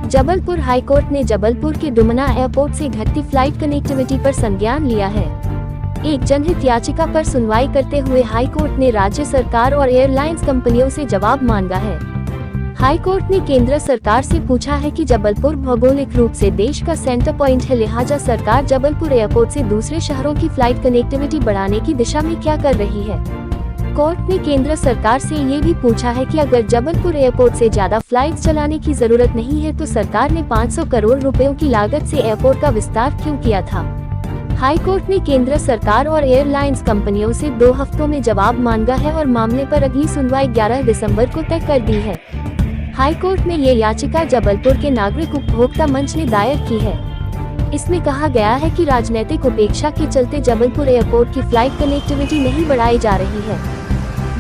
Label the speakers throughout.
Speaker 1: Jabalpur high court ने जबलपुर के Dumna airport से घटती फ्लाइट कनेक्टिविटी पर संज्ञान लिया है। एक जनहित याचिका पर सुनवाई करते हुए हाईकोर्ट ने राज्य सरकार और एयरलाइंस कंपनियों से जवाब मांगा है। हाईकोर्ट ने केंद्र सरकार से पूछा है कि जबलपुर भौगोलिक रूप से देश का सेंटर पॉइंट है, लिहाजा सरकार जबलपुर एयरपोर्ट से दूसरे शहरों की फ्लाइट कनेक्टिविटी बढ़ाने की दिशा में क्या कर रही है। कोर्ट ने केंद्र सरकार से ये भी पूछा है कि अगर जबलपुर एयरपोर्ट से ज्यादा फ्लाइट्स चलाने की जरूरत नहीं है तो सरकार ने 500 करोड़ रुपयों की लागत से एयरपोर्ट का विस्तार क्यों किया था। हाईकोर्ट ने केंद्र सरकार और एयरलाइंस कंपनियों से 2 हफ्तों में जवाब मांगा है और मामले पर अगली सुनवाई 11 दिसंबर को तय कर दी है। हाईकोर्ट में ये याचिका जबलपुर के नागरिक उपभोक्ता मंच ने दायर की है। इसमें कहा गया है कि राजनीतिक उपेक्षा के चलते जबलपुर एयरपोर्ट की फ्लाइट कनेक्टिविटी नहीं बढ़ाई जा रही है।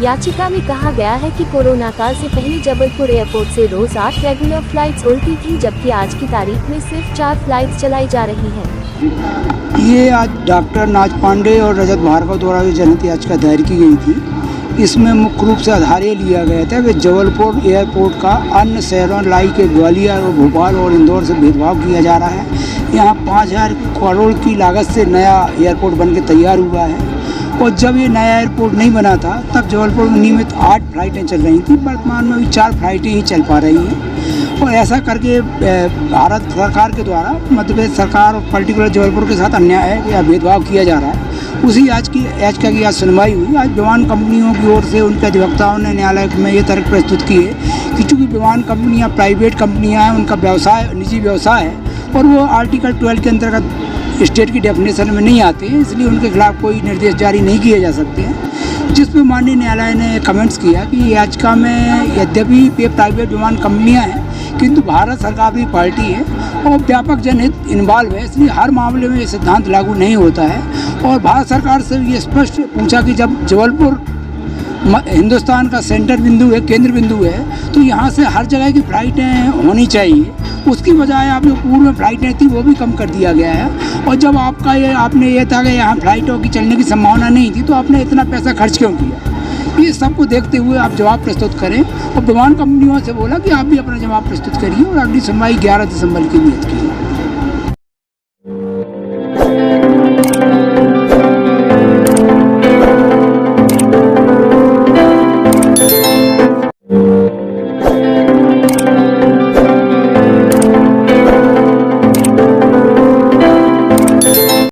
Speaker 1: याचिका में कहा गया है कि कोरोना काल से पहले जबलपुर एयरपोर्ट से रोज 8 रेगुलर फ्लाइट्स उड़ती थी, जबकि आज की तारीख में सिर्फ 4 फ्लाइट्स चलाई जा रही हैं।
Speaker 2: ये आज डॉक्टर नाज पांडे और रजत भार्गव द्वारा जो जनहित याचिका दायर की गई थी, इसमें मुख्य रूप से आधार ये लिया गया था कि जबलपुर एयरपोर्ट का अन्य शहरों लाई के ग्वालियर और भोपाल और इंदौर से भेदभाव किया जा रहा है। यहाँ 5000 करोड़ की लागत से नया एयरपोर्ट बनकर तैयार हुआ है और जब ये नया एयरपोर्ट नहीं बना था तब जबलपुर में नियमित 8 फ्लाइटें चल रही थी। वर्तमान में भी 4 फ्लाइटें ही चल पा रही हैं और ऐसा करके भारत सरकार के द्वारा मध्य प्रदेश सरकार और पर्टिकुलर जबलपुर के साथ अन्याय या भेदभाव किया जा रहा है। उसी याचिका की आज सुनवाई हुई। आज विमान कंपनियों की ओर से उनके अधिवक्ताओं ने न्यायालय में ये तर्क प्रस्तुत किए कि चूँकि विमान कंपनियाँ प्राइवेट कंपनियाँ हैं, उनका व्यवसाय निजी व्यवसाय है और वो आर्टिकल 12 के अंतर्गत स्टेट की डेफिनेशन में नहीं आते हैं, इसलिए उनके खिलाफ कोई निर्देश जारी नहीं किए जा सकते हैं। जिस पर माननीय न्यायालय ने कमेंट्स किया कि याचिका में यद्यपि ये प्राइवेट विमान कंपनियां हैं किंतु भारत सरकार भी पार्टी है और व्यापक जनहित इन्वॉल्व है, इसलिए हर मामले में ये सिद्धांत लागू नहीं होता है। और भारत सरकार से ये स्पष्ट पूछा कि जब जबलपुर हिंदुस्तान का सेंटर बिंदु है, केंद्र बिंदु है, तो यहाँ से हर जगह की फ्लाइटें होनी चाहिए। उसकी बजाय आप जो पूर्व में फ्लाइटें थी वो भी कम कर दिया गया है। और जब आपने ये था कि यहाँ फ्लाइटों की चलने की संभावना नहीं थी तो आपने इतना पैसा खर्च क्यों किया। ये सबको देखते हुए आप जवाब प्रस्तुत करें और विमान कंपनियों से बोला कि आप भी अपना जवाब प्रस्तुत करिए और अगली सुनवाई 11 दिसंबर की नियत की है।